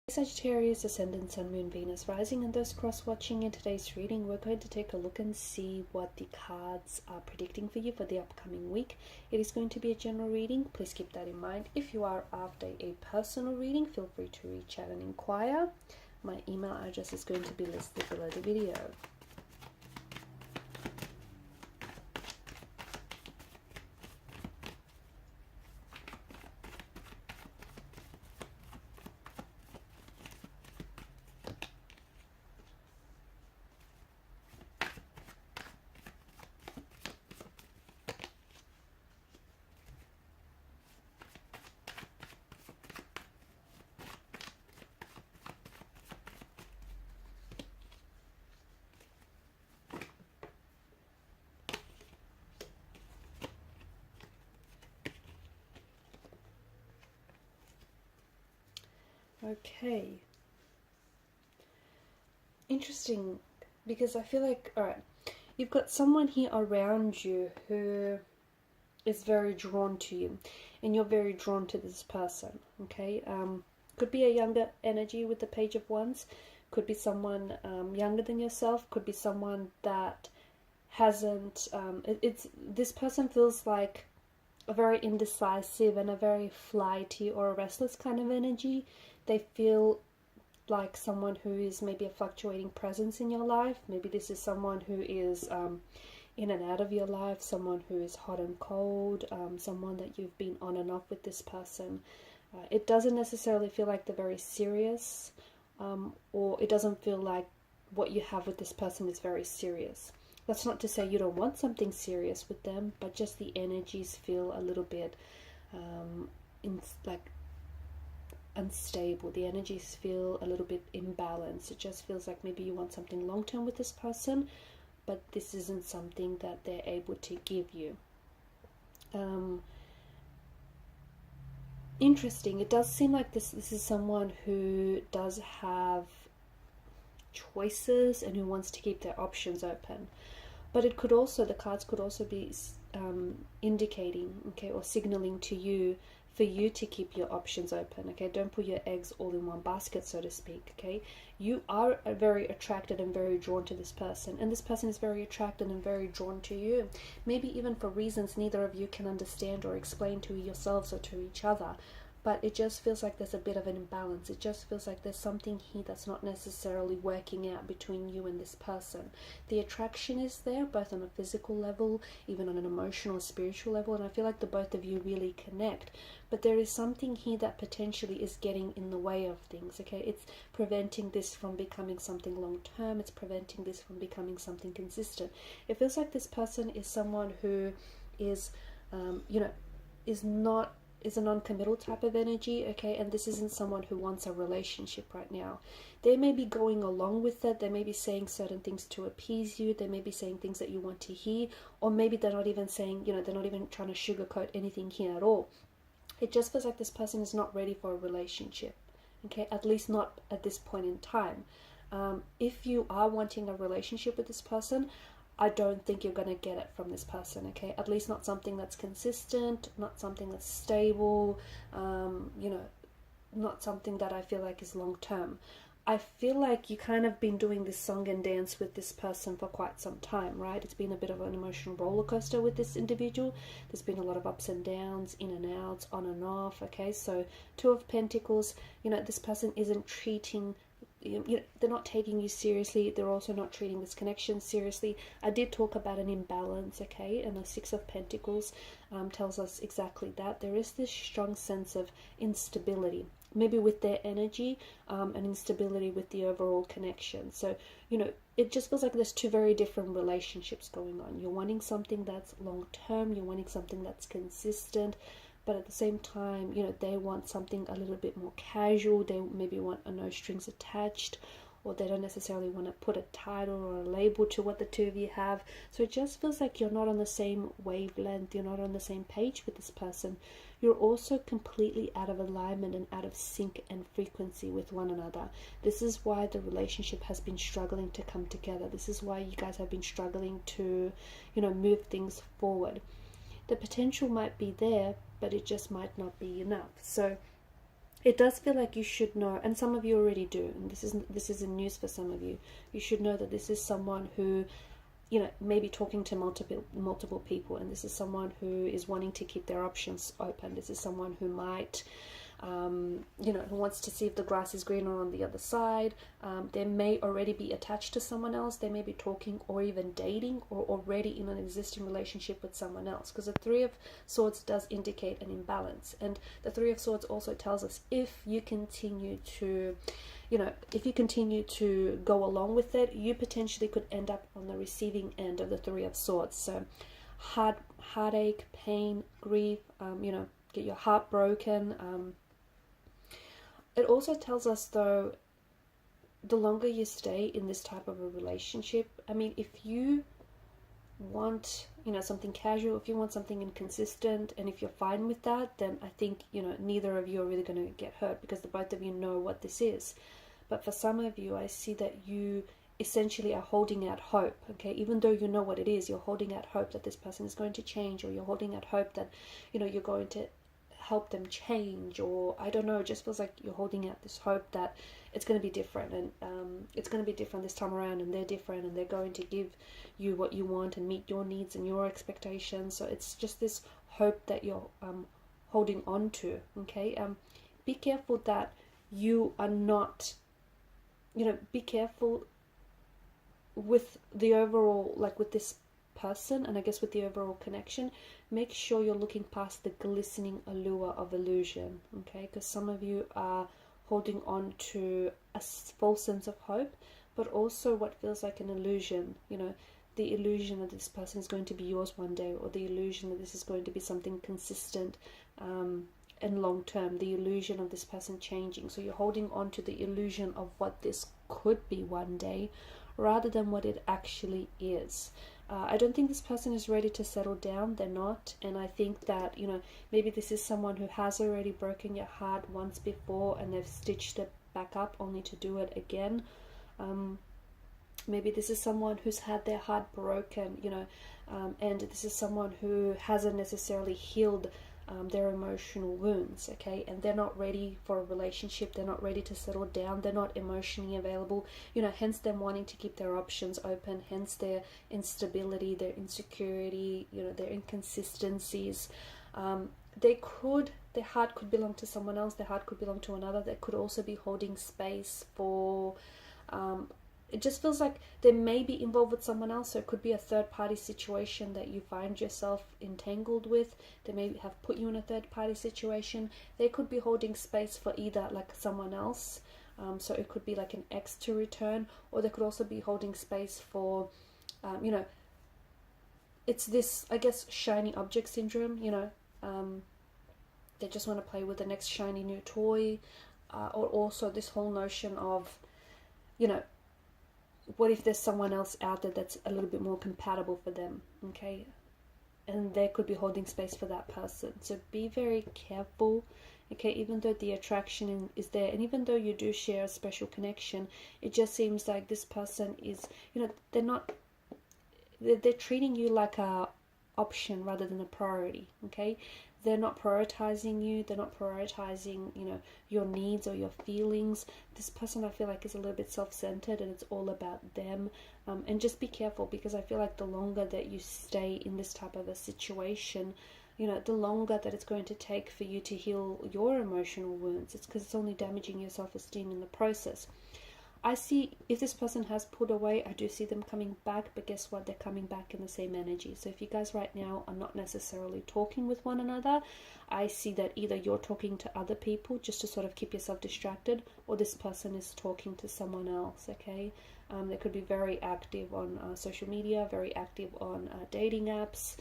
Sagittarius, Ascendant, Sun, Moon, Venus, Rising, and those cross-watching. In today's reading, we're going to take a look and see what the cards are predicting for you for the upcoming week. It is going to be a general reading. Please keep that in mind. If you are after a personal reading, feel free to reach out and inquire. My email address is going to be listed below the video. Okay. Interesting, because I feel like, alright, you've got someone here around you who is very drawn to you, and you're very drawn to this person, okay? Could be a younger energy with the Page of Wands, could be someone younger than yourself, could be someone that hasn't, this person feels like a very indecisive and a very flighty or a restless kind of energy. They feel like someone who is maybe a fluctuating presence in your life. Maybe this is someone who is in and out of your life, someone who is hot and cold, someone that you've been on and off with this person. It doesn't necessarily feel like they're very serious, or it doesn't feel like what you have with this person is very serious. That's not to say you don't want something serious with them, but just the energies feel a little bit unstable. The energies feel a little bit imbalanced. It just feels like maybe you want something long term with this person, but this isn't something that they're able to give you. Interesting. It does seem like this is someone who does have choices and who wants to keep their options open. But it could also, the cards could also be indicating, okay, or signaling to you for you to keep your options open, okay? Don't put your eggs all in one basket, so to speak, okay? You are very attracted and very drawn to this person, and this person is very attracted and very drawn to you, maybe even for reasons neither of you can understand or explain to yourselves or to each other. But it just feels like there's a bit of an imbalance. It just feels like there's something here that's not necessarily working out between you and this person. The attraction is there, both on a physical level, even on an emotional, spiritual level, and I feel like the both of you really connect. But there is something here that potentially is getting in the way of things, okay? It's preventing this from becoming something long-term. It's preventing this from becoming something consistent. It feels like this person is someone who is, is a non-committal type of energy, okay? And this isn't someone who wants a relationship right now. They may be going along with it. They may be saying certain things to appease you. They may be saying things that you want to hear, or maybe they're not even saying, they're not even trying to sugarcoat anything here at all. It just feels like this person is not ready for a relationship, okay? At least not at this point in time. If you are wanting a relationship with this person, I don't think you're going to get it from this person, okay? At least not something that's consistent, not something that's stable, not something that I feel like is long term. I feel like you kind of been doing this song and dance with this person for quite some time, right? It's been a bit of an emotional roller coaster with this individual. There's been a lot of ups and downs, in and outs, on and off, okay? So Two of Pentacles, this person isn't treating they're not taking you seriously. They're also not treating this connection seriously. I did talk about an imbalance, okay? And the Six of Pentacles tells us exactly that. There is this strong sense of instability, maybe with their energy, and instability with the overall connection. So, it just feels like there's two very different relationships going on. You're wanting something that's long-term. You're wanting something that's consistent. But at the same time, they want something a little bit more casual. They maybe want a no strings attached, or they don't necessarily want to put a title or a label to what the two of you have. So it just feels like you're not on the same wavelength. You're not on the same page with this person. You're also completely out of alignment and out of sync and frequency with one another. This is why the relationship has been struggling to come together. This is why you guys have been struggling to, move things forward. The potential might be there, but it just might not be enough. So it does feel like you should know, and some of you already do, and this isn't news for some of you. You should know that this is someone who, maybe talking to multiple people, and this is someone who is wanting to keep their options open. This is someone who might, who wants to see if the grass is greener on the other side. They may already be attached to someone else. They may be talking or even dating or already in an existing relationship with someone else, because the Three of Swords does indicate an imbalance. And the Three of Swords also tells us if you continue to go along with it, you potentially could end up on the receiving end of the Three of Swords. So heartache, pain, grief, get your heart broken. It also tells us, though, the longer you stay in this type of a relationship, I mean, if you want, something casual, if you want something inconsistent, and if you're fine with that, then I think, neither of you are really going to get hurt, because the both of you know what this is. But for some of you, I see that you essentially are holding out hope, okay? Even though you know what it is, you're holding out hope that this person is going to change, or you're holding out hope that, you're going to help them change, or I don't know, it just feels like you're holding out this hope that it's going to be different, and it's going to be different this time around, and they're different, and they're going to give you what you want and meet your needs and your expectations. So it's just this hope that you're holding on to, okay? Be careful that you are not, be careful with the overall, like with this person, and I guess with the overall connection. Make sure you're looking past the glistening allure of illusion, okay? Because some of you are holding on to a false sense of hope, but also what feels like an illusion, the illusion that this person is going to be yours one day, or the illusion that this is going to be something consistent and long term, the illusion of this person changing. So you're holding on to the illusion of what this could be one day, rather than what it actually is. I don't think this person is ready to settle down. They're not. And I think that, maybe this is someone who has already broken your heart once before, and they've stitched it back up only to do it again. Maybe this is someone who's had their heart broken, and this is someone who hasn't necessarily healed their emotional wounds, okay? And they're not ready for a relationship. They're not ready to settle down. They're not emotionally available, hence them wanting to keep their options open, hence their instability, their insecurity, their inconsistencies. Their heart could belong to someone else. Their heart could belong to another. They could also be holding space for it just feels like they may be involved with someone else. So it could be a third-party situation that you find yourself entangled with. They may have put you in a third-party situation. They could be holding space for either like someone else. So it could be like an ex to return, or they could also be holding space for, it's this, I guess, shiny object syndrome, they just want to play with the next shiny new toy, or also this whole notion of, what if there's someone else out there that's a little bit more compatible for them, okay? And they could be holding space for that person. So be very careful, okay? Even though the attraction is there, and even though you do share a special connection, it just seems like this person is, they're treating you like a option rather than a priority, okay? They're not prioritizing you. They're not prioritizing, your needs or your feelings. This person, I feel like, is a little bit self-centered, and it's all about them. And just be careful, because I feel like the longer that you stay in this type of a situation, the longer that it's going to take for you to heal your emotional wounds. It's because it's only damaging your self-esteem in the process. I see if this person has pulled away, I do see them coming back, but guess what? They're coming back in the same energy. So if you guys right now are not necessarily talking with one another, I see that either you're talking to other people just to sort of keep yourself distracted, or this person is talking to someone else, okay? They could be very active on social media, very active on dating apps.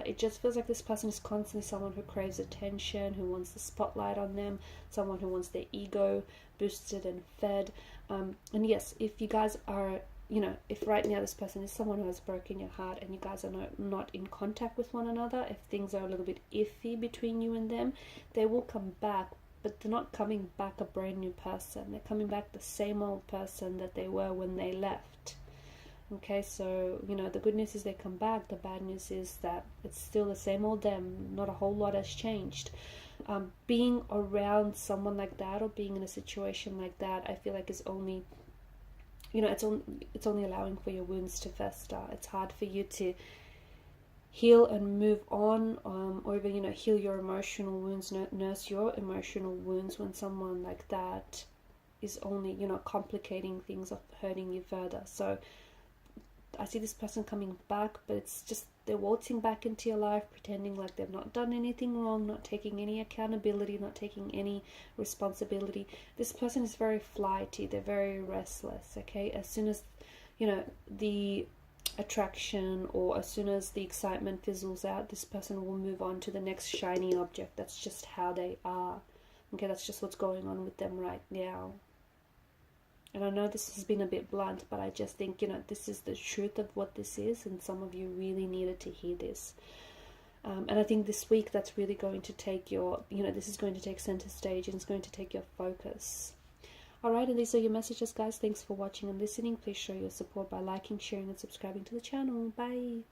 It just feels like this person is constantly someone who craves attention, who wants the spotlight on them, someone who wants their ego boosted and fed. And yes, if you guys are, if right now this person is someone who has broken your heart, and you guys are not in contact with one another, if things are a little bit iffy between you and them, they will come back, but they're not coming back a brand new person. They're coming back the same old person that they were when they left. Okay, so, the good news is they come back. The bad news is that it's still the same old them. Not a whole lot has changed. Being around someone like that or being in a situation like that, I feel like is only, it's only allowing for your wounds to fester. It's hard for you to heal and move on, or even, heal your emotional wounds, nurse your emotional wounds when someone like that is only, complicating things or hurting you further. So I see this person coming back, but it's just they're waltzing back into your life, pretending like they've not done anything wrong, not taking any accountability, not taking any responsibility. This person is very flighty, they're very restless, okay? As soon as, the attraction, or as soon as the excitement fizzles out, this person will move on to the next shiny object. That's just how they are, okay? That's just what's going on with them right now. And I know this has been a bit blunt, but I just think, this is the truth of what this is, and some of you really needed to hear this. And I think this week that's really going to take this is going to take center stage, and it's going to take your focus. Alright, and these are your messages, guys. Thanks for watching and listening. Please show your support by liking, sharing, and subscribing to the channel. Bye!